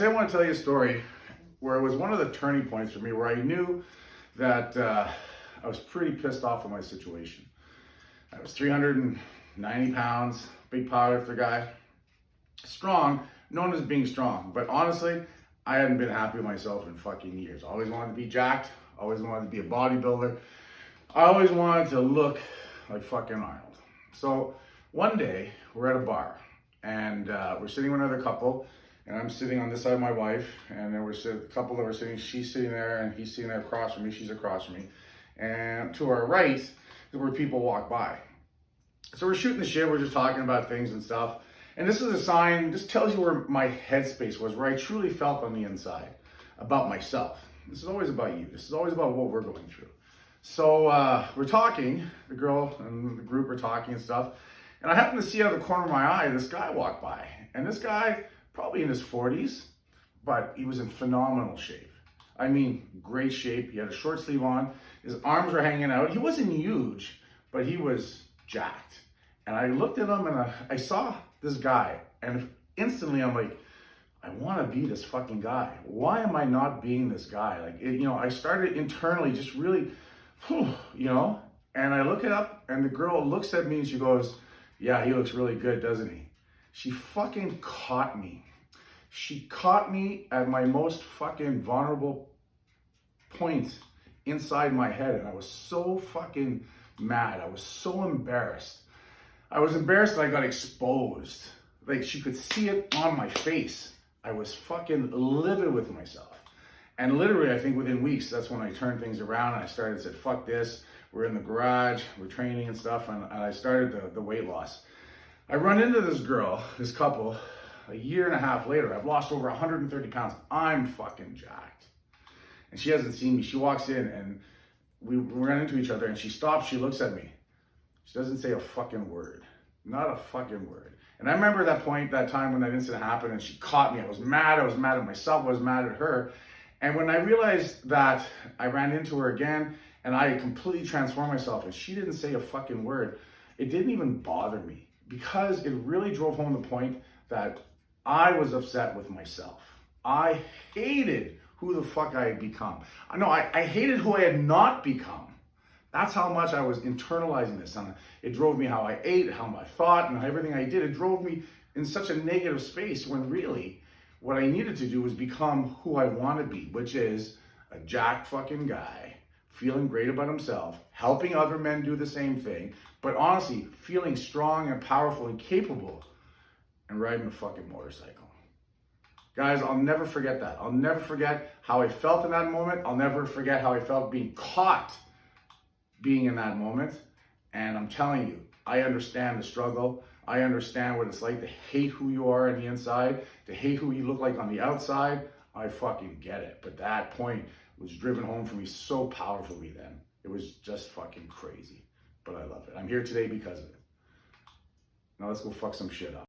today I want to tell you a story where it was one of the turning points for me, where I knew that I was pretty pissed off with my situation. I was 390 pounds, big powerlifter guy, strong, known as being strong. But honestly, I hadn't been happy with myself in fucking years. I always wanted to be jacked. I always wanted to be a bodybuilder. I always wanted to look like fucking Arnold. So one day we're at a bar and we're sitting with another couple, and I'm sitting on this side of my wife, and there was a couple that were sitting, she's sitting there and he's sitting there across from me, she's across from me. And to our right is where people walk by. So we're shooting the shit, we're just talking about things and stuff. And this is a sign, this tells you where my headspace was, where I truly felt on the inside about myself. This is always about you. This is always about what we're going through. So we're talking, the girl and the group are talking and stuff. And I happened to see out of the corner of my eye, this guy walk by. And this guy, probably in his 40s, but he was in phenomenal shape. I mean, great shape. He had a short sleeve on. His arms were hanging out. He wasn't huge, but he was jacked. And I looked at him and I saw this guy. And instantly I'm like, I want to be this fucking guy. Why am I not being this guy? I started internally just really, and I look it up and the girl looks at me and she goes, yeah, he looks really good, doesn't he? She fucking caught me. She caught me at my most fucking vulnerable point inside my head. And I was so fucking mad. I was so embarrassed. I was embarrassed that I got exposed. Like, she could see it on my face. I was fucking livid with myself. And literally, I think within weeks, that's when I turned things around and I started to say, fuck this. We're in the garage, we're training and stuff. And I started the weight loss. I run into this girl, this couple, a year and a half later. I've lost over 130 pounds. I'm fucking jacked. And she hasn't seen me. She walks in and we run into each other and she stops, she looks at me. She doesn't say a fucking word. Not a fucking word. And I remember that time when that incident happened and she caught me. I was mad at myself, I was mad at her. And when I realized that I ran into her again and I completely transformed myself and she didn't say a fucking word, it didn't even bother me because it really drove home the point that I was upset with myself. I hated who the fuck I had become. I hated who I had not become. That's how much I was internalizing this. And it drove me how I ate, how I thought, and everything I did. It drove me in such a negative space when really what I needed to do was become who I want to be, which is a jacked fucking guy, feeling great about himself, helping other men do the same thing, but honestly, feeling strong and powerful and capable and riding a fucking motorcycle. Guys, I'll never forget that. I'll never forget how I felt in that moment. I'll never forget how I felt being caught being in that moment. And I'm telling you, I understand the struggle. I understand what it's like to hate who you are on the inside, to hate who you look like on the outside. I fucking get it. But that point was driven home for me so powerfully then. It was just fucking crazy. But I love it. I'm here today because of it. Now let's go fuck some shit up.